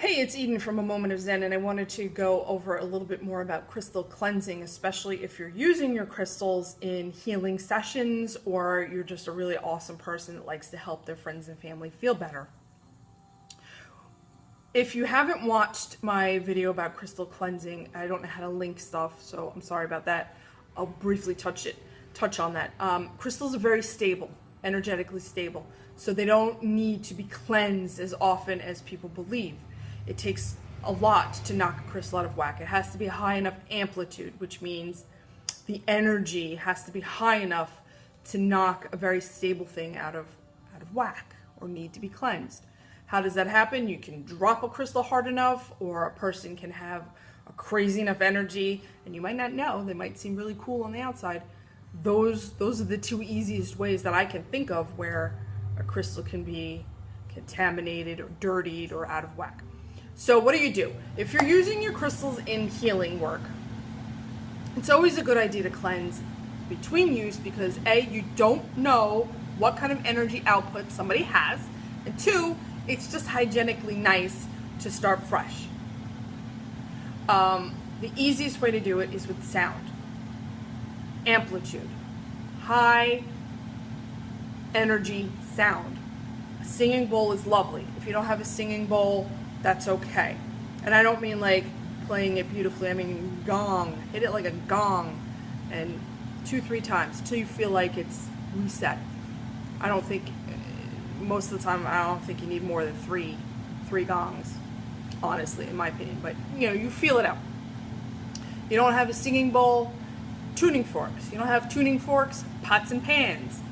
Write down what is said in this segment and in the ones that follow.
Hey, it's Eden from A Moment of Zen, and I wanted to go over a little bit more about crystal cleansing, especially if you're using your crystals in healing sessions or you're just a really awesome person that likes to help their friends and family feel better. If you haven't watched my video about crystal cleansing, I don't know how to link stuff, so I'm sorry about that. I'll briefly touch on that. Crystals are very stable, energetically stable, so they don't need to be cleansed as often as people believe. It takes a lot to knock a crystal out of whack. It has to be a high enough amplitude, which means the energy has to be high enough to knock a very stable thing out of whack or need to be cleansed. How does that happen? You can drop a crystal hard enough, or a person can have a crazy enough energy, and you might not know. They might seem really cool on the outside. Those are the two easiest ways that I can think of where a crystal can be contaminated or dirtied or out of whack. So what do? If you're using your crystals in healing work, it's always a good idea to cleanse between use because A, you don't know what kind of energy output somebody has, and two, it's just hygienically nice to start fresh. The easiest way to do it is with sound. Amplitude. High energy sound. A singing bowl is lovely. If you don't have a singing bowl, that's okay. And I don't mean like playing it beautifully. I mean gong. Hit it like a gong and 2-3 times until you feel like it's reset. I don't think, most of the time, I don't think you need more than three gongs, honestly, in my opinion. But, you feel it out. You don't have a singing bowl, tuning forks. You don't have tuning forks, pots and pans.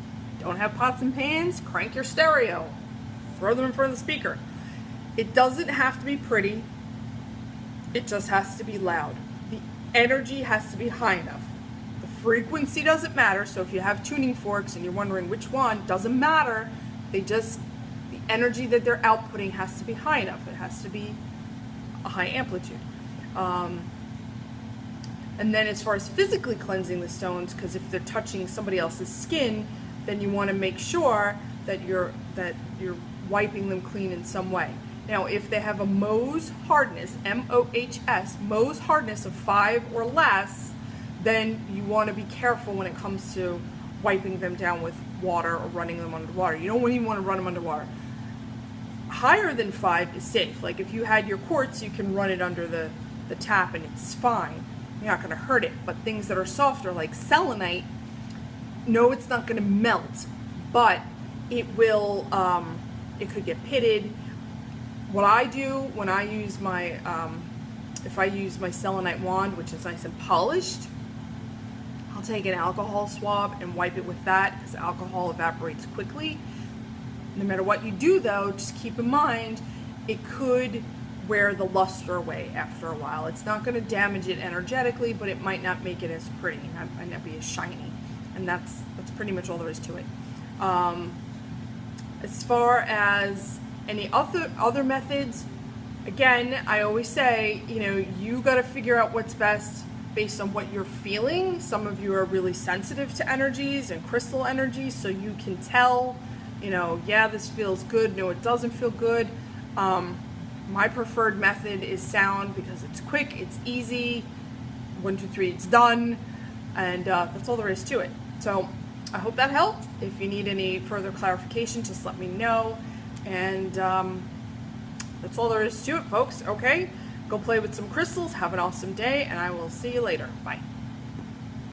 Don't have pots and pans, crank your stereo. Throw them in front of the speaker. It doesn't have to be pretty. It just has to be loud. The energy has to be high enough. The frequency doesn't matter. So if you have tuning forks and you're wondering which one, doesn't matter. The energy that they're outputting has to be high enough. It has to be a high amplitude. And then as far as physically cleansing the stones, because if they're touching somebody else's skin, then you want to make sure that you're wiping them clean in some way. Now, if they have a Mohs hardness, M-O-H-S, Mohs hardness of 5 or less, then you want to be careful when it comes to wiping them down with water or running them underwater. You don't even want to run them underwater. Higher than 5 is safe. Like if you had your quartz, you can run it under the tap and it's fine. You're not going to hurt it. But things that are softer like selenite, no, it's not going to melt, but it will, it could get pitted. What I do when I use my, if I use my selenite wand, which is nice and polished, I'll take an alcohol swab and wipe it with that because alcohol evaporates quickly. No matter what you do though, just keep in mind, it could wear the luster away after a while. It's not going to damage it energetically, but it might not make it as pretty, might not be as shiny. And that's pretty much all there is to it. As far as any other methods, again, I always say, you got to figure out what's best based on what you're feeling. Some of you are really sensitive to energies and crystal energies, so you can tell, yeah, this feels good, no, it doesn't feel good. My preferred method is sound because it's quick, it's easy, 1, 2, 3, it's done, and that's all there is to it. So I hope that helped. If you need any further clarification, just let me know. And that's all there is to it, folks. Okay? Go play with some crystals. Have an awesome day, and I will see you later. Bye.